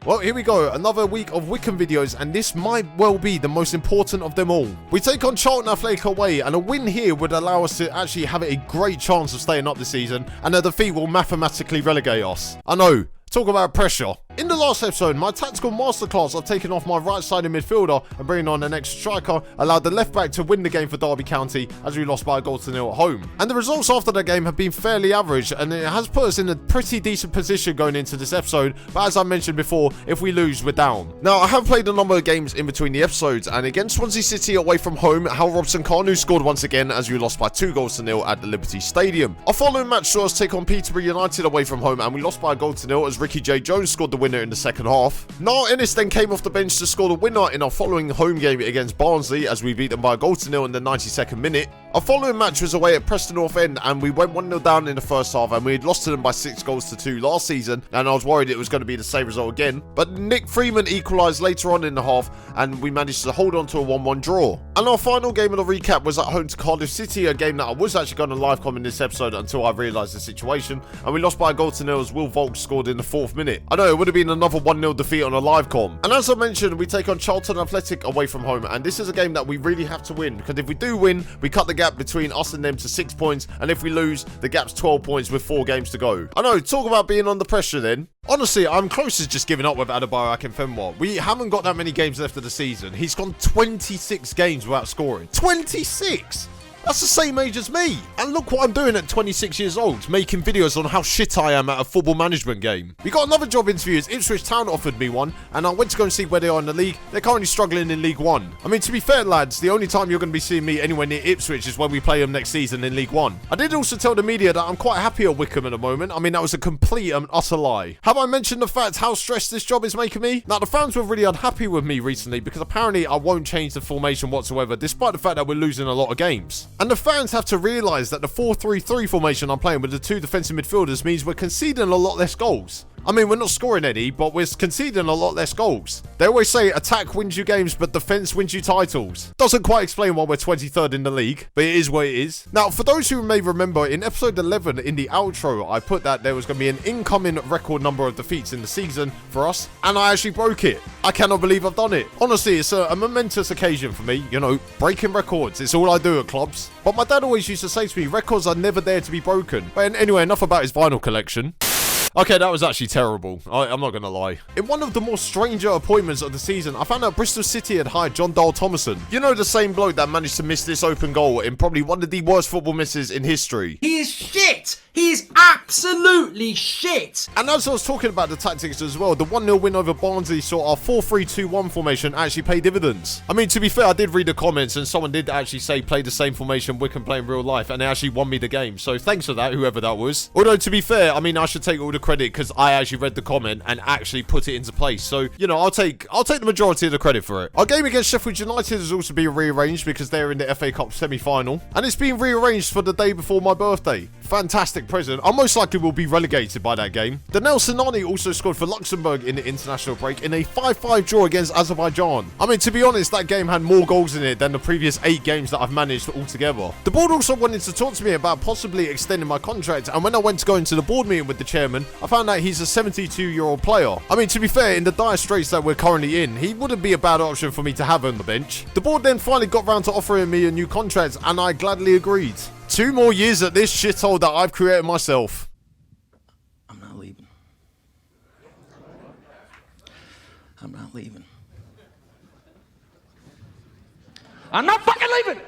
Well, here we go, another week of Wycombe videos, and this might well be the most important of them all. We take on Charlton Athletic away, and a win here would allow us to actually have a great chance of staying up this season, and a defeat will mathematically relegate us. I know. Talk about pressure. In the last episode, my tactical masterclass of taking off my right-sided midfielder and bringing on an extra striker allowed the left-back to win the game for Derby County as we lost by a goal to nil at home. And the results after that game have been fairly average, and it has put us in a pretty decent position going into this episode, but as I mentioned before, if we lose, we're down. Now, I have played a number of games in between the episodes, and against Swansea City away from home, Hal Robson-Kanu scored once again as we lost by 2 goals to nil at the Liberty Stadium. Our following match saw us take on Peterborough United away from home, and we lost by a goal to nil as Ricky J. Jones scored the winner in the second half. Niall Ennis then came off the bench to score the winner in our following home game against Barnsley as we beat them by a goal to nil in the 92nd minute. Our following match was away at Preston North End, and we went 1-0 down in the first half, and we had lost to them by 6 goals to 2 last season, and I was worried it was going to be the same result again. But Nick Freeman equalised later on in the half, and we managed to hold on to a 1-1 draw. And our final game of the recap was at home to Cardiff City, a game that I was actually going to live comment in this episode until I realised the situation, and we lost by a goal to nil as Will Volk scored in the 4th minute. I know, it would have been another 1-0 defeat on a live com. And as I mentioned, we take on Charlton Athletic away from home, and this is a game that we really have to win, because if we do win, we cut the gap between us and them to 6 points, and if we lose, the gap's 12 points with 4 games to go. I know, talk about being under pressure then. Honestly, I'm close to just giving up with Adebayo Akinfenwa. We haven't got that many games left of the season. He's gone 26 games without scoring. 26! That's the same age as me. And look what I'm doing at 26 years old, making videos on how shit I am at a football management game. We got another job interview as Ipswich Town offered me one, and I went to go and see where they are in the league. They're currently struggling in League 1. I mean, to be fair, lads, the only time you're going to be seeing me anywhere near Ipswich is when we play them next season in League 1. I did also tell the media that I'm quite happy at Wycombe at the moment. I mean, that was a complete and utter lie. Have I mentioned the fact how stressed this job is making me? Now, the fans were really unhappy with me recently because apparently I won't change the formation whatsoever, despite the fact that we're losing a lot of games. And the fans have to realise that the 4-3-3 formation I'm playing with the 2 defensive midfielders means we're conceding a lot less goals. I mean, we're not scoring any, but we're conceding a lot less goals. They always say attack wins you games, but defence wins you titles. Doesn't quite explain why we're 23rd in the league, but it is what it is. Now, for those who may remember, in episode 11, in the outro, I put that there was going to be an incoming record number of defeats in the season for us, and I actually broke it. I cannot believe I've done it. Honestly, it's a momentous occasion for me, you know, breaking records. It's all I do at clubs. But my dad always used to say to me, records are never there to be broken. But anyway, enough about his vinyl collection. Okay, that was actually terrible. I'm not going to lie. In one of the more stranger appointments of the season, I found out Bristol City had hired John Dahl Thomason. You know, the same bloke that managed to miss this open goal in probably one of the worst football misses in history. He is shit! He is absolutely shit! And as I was talking about the tactics as well, the 1-0 win over Barnsley saw our 4-3-2-1 formation actually pay dividends. I mean, to be fair, I did read the comments and someone did actually say play the same formation Wycombe play in real life, and they actually won me the game. So thanks for that, whoever that was. Although, to be fair, I mean, I should take all the credit because I actually read the comment and actually put it into place. So, you know, I'll take the majority of the credit for it. Our game against Sheffield United has also been rearranged because they're in the FA Cup semi-final, and it's been rearranged for the day before my birthday. Fantastic present. I most likely will be relegated by that game. Danel Sinani also scored for Luxembourg in the international break in a 5-5 draw against Azerbaijan. I mean, to be honest, that game had more goals in it than the previous 8 games that I've managed altogether. The board also wanted to talk to me about possibly extending my contract, and when I went to go into the board meeting with the chairman, I found out he's a 72-year-old player. I mean, to be fair, in the dire straits that we're currently in, he wouldn't be a bad option for me to have on the bench. The board then finally got round to offering me a new contract, and I gladly agreed. 2 more years at this shithole that I've created myself. I'm not leaving. I'm not leaving. I'm not fucking leaving!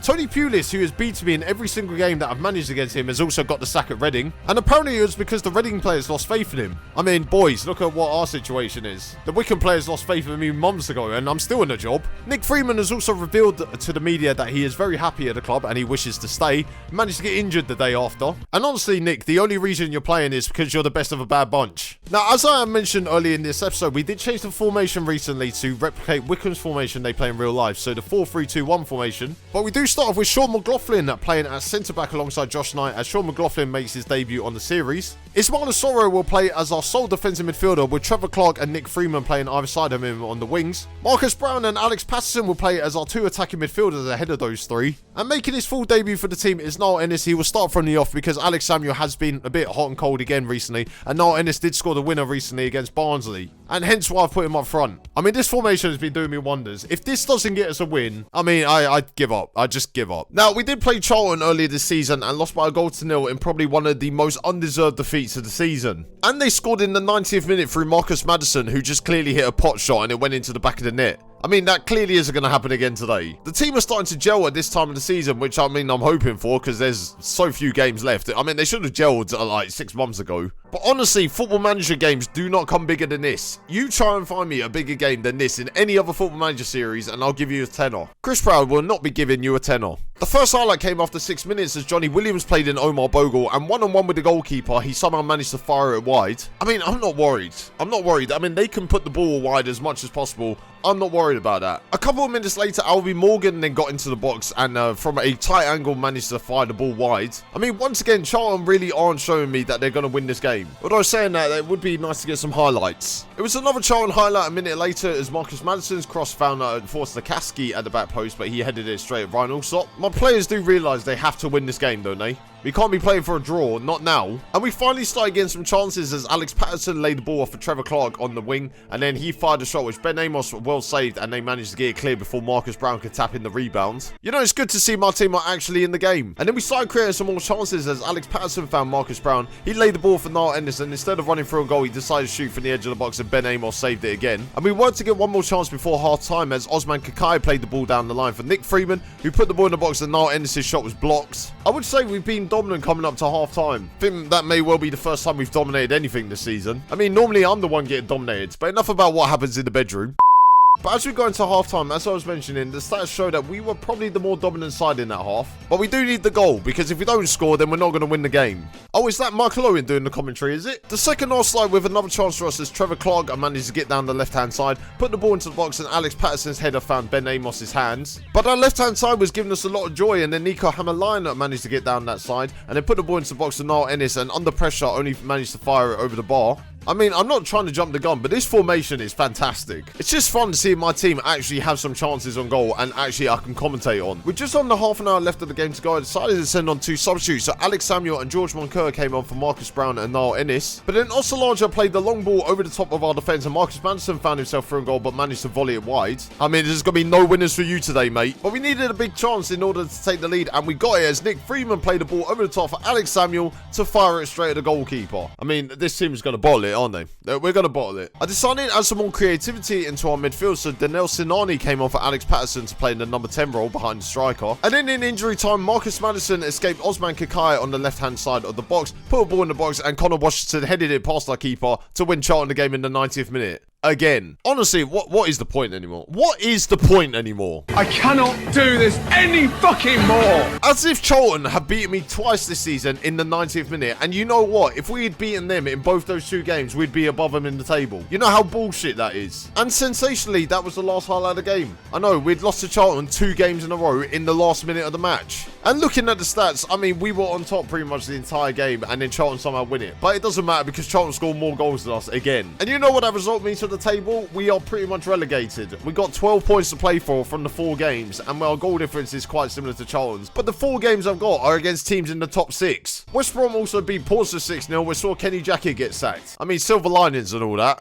Tony Pulis, who has beaten me in every single game that I've managed against him, has also got the sack at Reading. And apparently it was because the Reading players lost faith in him. I mean, boys, look at what our situation is. The Wycombe players lost faith in me months ago, and I'm still in the job. Nick Freeman has also revealed to the media that he is very happy at the club and he wishes to stay. Managed to get injured the day after. And honestly, Nick, the only reason you're playing is because you're the best of a bad bunch. Now, as I mentioned earlier in this episode, we did change the formation recently to replicate Wycombe's formation they play in real life, so the 4-3-2-1 formation. But we do start off with Sean McLaughlin playing as centre-back alongside Josh Knight as Sean McLaughlin makes his debut on the series. Ismail Soro will play as our sole defensive midfielder with Trevor Clark and Nick Freeman playing either side of him on the wings. Marcus Brown and Alex Patterson will play as our two attacking midfielders ahead of those three. And making his full debut for the team is Niall Ennis. He will start from the off because Alex Samuel has been a bit hot and cold again recently, and Niall Ennis did score the winner recently against Barnsley, and hence why I've put him up front. I mean, this formation has been doing me wonders. If this doesn't get us a win, I mean, I'd give up. I just give up. Now, we did play Charlton earlier this season and lost by a goal to nil in probably one of the most undeserved defeats of the season. And they scored in the 90th minute through Marcus Maddison, who just clearly hit a pot shot and it went into the back of the net. I mean, that clearly isn't going to happen again today. The team are starting to gel at this time of the season, which I mean, I'm hoping for because there's so few games left. I mean, they should have gelled like 6 months ago. But honestly, Football Manager games do not come bigger than this. You try and find me a bigger game than this in any other Football Manager series and I'll give you a tenner. Chris Proud will not be giving you a tenner. The first highlight came after 6 minutes as Johnny Williams played in Omar Bogle, and one-on-one with the goalkeeper, he somehow managed to fire it wide. I mean, I'm not worried. I'm not worried. I mean, they can put the ball wide as much as possible. I'm not worried about that. A couple of minutes later, Alvy Morgan then got into the box and from a tight angle managed to fire the ball wide. I mean, once again, Charlton really aren't showing me that they're going to win this game. Although saying that, it would be nice to get some highlights. It was another Charlton highlight a minute later as Marcus Maddison's cross found Forster Kasky at the back post, but he headed it straight at Ryan Alsop. My players do realise they have to win this game, don't they? We can't be playing for a draw, not now. And we finally started getting some chances as Alex Patterson laid the ball off for Trevor Clark on the wing, and then he fired a shot which Ben Amos well saved, and they managed to get it clear before Marcus Brown could tap in the rebound. You know, it's good to see my team are actually in the game. And then we started creating some more chances as Alex Patterson found Marcus Brown. He laid the ball for Niall Ennis, and instead of running through a goal, he decided to shoot from the edge of the box, and Ben Amos saved it again. And we worked to get one more chance before half-time as Osman Kakai played the ball down the line for Nick Freeman, who put the ball in the box, and Niall Ennis' shot was blocked. I would say we've been dominant coming up to half-time. I think that may well be the first time we've dominated anything this season. I mean, normally I'm the one getting dominated, but enough about what happens in the bedroom. But as we go into half-time, as I was mentioning, the stats show that we were probably the more dominant side in that half. But we do need the goal, because if we don't score, then we're not going to win the game. Oh, is that Michael Owen doing the commentary, is it? The second half slide with another chance for us as Trevor Clark managed to get down the left-hand side, put the ball into the box, and Alex Patterson's header found Ben Amos's hands. But our left-hand side was giving us a lot of joy, and then Nico Hammerline managed to get down that side, and then put the ball into the box to Niall Ennis, and under pressure only managed to fire it over the bar. I mean, I'm not trying to jump the gun, but this formation is fantastic. It's just fun to see my team actually have some chances on goal and actually I can commentate on. With just under half an hour left of the game to go, I decided to send on two substitutes. So Alex Samuel and George Moncur came on for Marcus Brown and Niall Ennis. But then Osalaja played the long ball over the top of our defence and Marcus Maddison found himself through a goal but managed to volley it wide. I mean, there's going to be no winners for you today, mate. But we needed a big chance in order to take the lead and we got it as Nick Freeman played the ball over the top for Alex Samuel to fire it straight at the goalkeeper. I mean, this team is going to bottle it, aren't they? We're going to bottle it. I decided to add some more creativity into our midfield, so Danel Sinani came on for Alex Patterson to play in the number 10 role behind the striker. And then in injury time, Marcus Maddison escaped Osman Kakai on the left-hand side of the box, put a ball in the box, and Connor Washington headed it past our keeper to win Charlton the game in the 90th minute. Again. Honestly, what is the point anymore? What is the point anymore? I cannot do this any fucking more. As if Charlton have beaten me twice this season in the 90th minute. And you know what? If we had beaten them in both those two games, we'd be above them in the table. You know how bullshit that is? And sensationally, that was the last highlight of the game. I know, we'd lost to Charlton 2 games in a row in the last minute of the match. And looking at the stats, I mean, we were on top pretty much the entire game and then Charlton somehow win it. But it doesn't matter because Charlton scored more goals than us again. And you know what that result means for the table? We are pretty much relegated. We got 12 points to play for from the 4 games, and our goal difference is quite similar to Charlton's. But the 4 games I've got are against teams in the top 6. West Brom also beat Portsmouth 6-0. We saw Kenny Jackett get sacked. I mean, silver linings and all that.